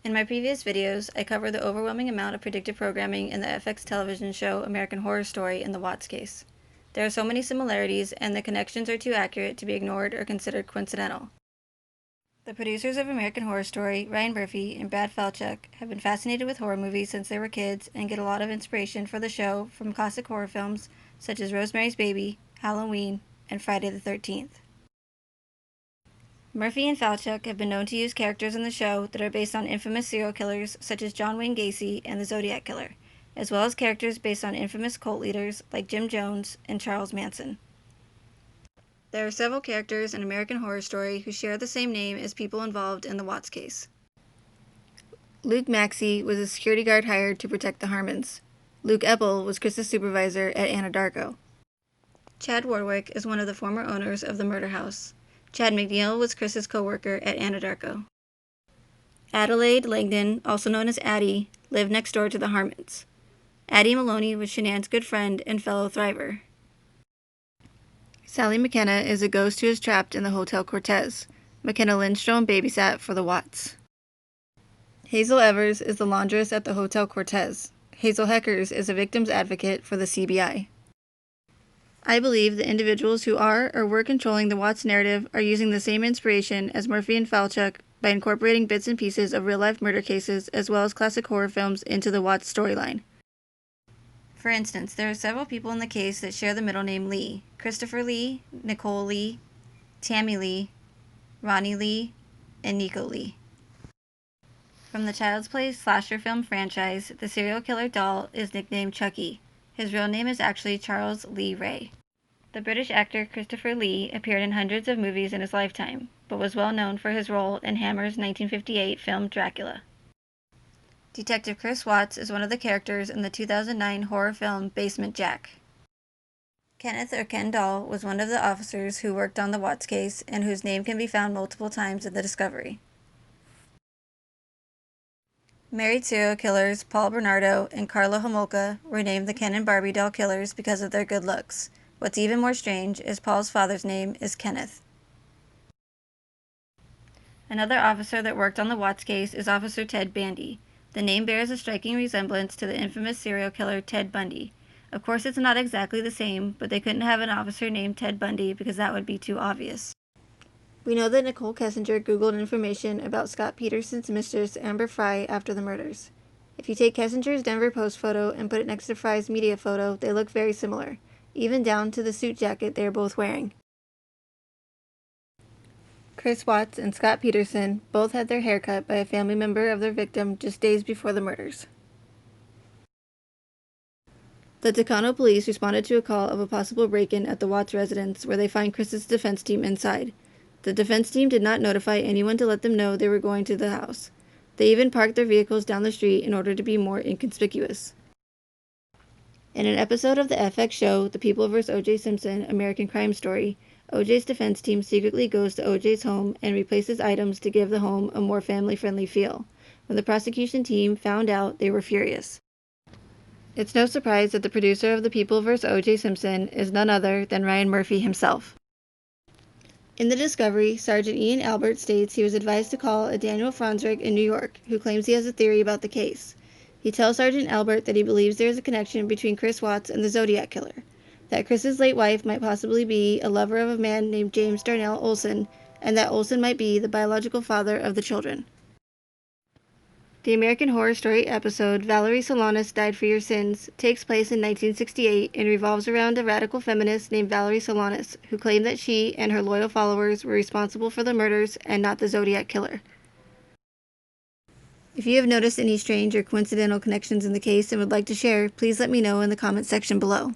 In my previous videos, I covered the overwhelming amount of predictive programming in the FX television show American Horror Story in the Watts case. There are so many similarities, and the connections are too accurate to be ignored or considered coincidental. The producers of American Horror Story, Ryan Murphy and Brad Falchuk, have been fascinated with horror movies since they were kids and get a lot of inspiration for the show from classic horror films such as Rosemary's Baby, Halloween, and Friday the 13th. Murphy and Falchuk have been known to use characters in the show that are based on infamous serial killers such as John Wayne Gacy and the Zodiac Killer, as well as characters based on infamous cult leaders like Jim Jones and Charles Manson. There are several characters in American Horror Story who share the same name as people involved in the Watts case. Luke Maxey was a security guard hired to protect the Harmons. Luke Eppel was Chris's supervisor at Anadarko. Chad Warwick is one of the former owners of the murder house. Chad McNeil was Chris's co-worker at Anadarko. Adelaide Langdon, also known as Addie, lived next door to the Harmons. Addie Maloney was Shanann's good friend and fellow thriver. Sally McKenna is a ghost who is trapped in the Hotel Cortez. McKenna LINDSTROM babysat for the Watts. Hazel Evers is the laundress at the Hotel Cortez. Hazel Heckers is a victim's advocate for the CBI. I believe the individuals who are or were controlling the Watts narrative are using the same inspiration as Murphy and Falchuk by incorporating bits and pieces of real-life murder cases as well as classic horror films into the Watts storyline. For instance, there are several people in the case that share the middle name Lee: Christopher Lee, Nicole Lee, Tammy Lee, Ronnie Lee, and Nico Lee. From the Child's Play slasher film franchise, the serial killer doll is nicknamed Chucky. His real name is actually Charles Lee Ray. The British actor Christopher Lee appeared in hundreds of movies in his lifetime, but was well known for his role in Hammer's 1958 film Dracula. Detective Chris Watts is one of the characters in the 2009 horror film Basement Jack. Kenneth or Ken Dahl was one of the officers who worked on the Watts case and whose name can be found multiple times in the discovery. Married serial killers Paul Bernardo and Carla Homolka were named the Ken and Barbie doll killers because of their good looks. What's even more strange is Paul's father's name is Kenneth. Another officer that worked on the Watts case is Officer Ted Bandy. The name bears a striking resemblance to the infamous serial killer Ted Bundy. Of course, it's not exactly the same, but they couldn't have an officer named Ted Bundy because that would be too obvious. We know that Nicole Kessinger Googled information about Scott Peterson's mistress, Amber Fry, after the murders. If you take Kessinger's Denver Post photo and put it next to Fry's media photo, they look very similar, even down to the suit jacket they are both wearing. Chris Watts and Scott Peterson both had their hair cut by a family member of their victim just days before the murders. The Tacano police responded to a call of a possible break-in at the Watts residence where they find Chris's defense team inside. The defense team did not notify anyone to let them know they were going to the house. They even parked their vehicles down the street in order to be more inconspicuous. In an episode of the FX show The People vs. O.J. Simpson American Crime Story, O.J.'s defense team secretly goes to O.J.'s home and replaces items to give the home a more family-friendly feel. When the prosecution team found out, they were furious. It's no surprise that the producer of The People vs. O.J. Simpson is none other than Ryan Murphy himself. In the discovery, Sergeant Ian Albert states he was advised to call a Daniel Franzrich in New York, who claims he has a theory about the case. He tells Sergeant Albert that he believes there is a connection between Chris Watts and the Zodiac Killer, that Chris's late wife might possibly be a lover of a man named James Darnell Olson, and that Olson might be the biological father of the children. The American Horror Story episode Valerie Solanas Died for Your Sins takes place in 1968 and revolves around a radical feminist named Valerie Solanas, who claimed that she and her loyal followers were responsible for the murders and not the Zodiac Killer. If you have noticed any strange or coincidental connections in the case and would like to share, please let me know in the comment section below.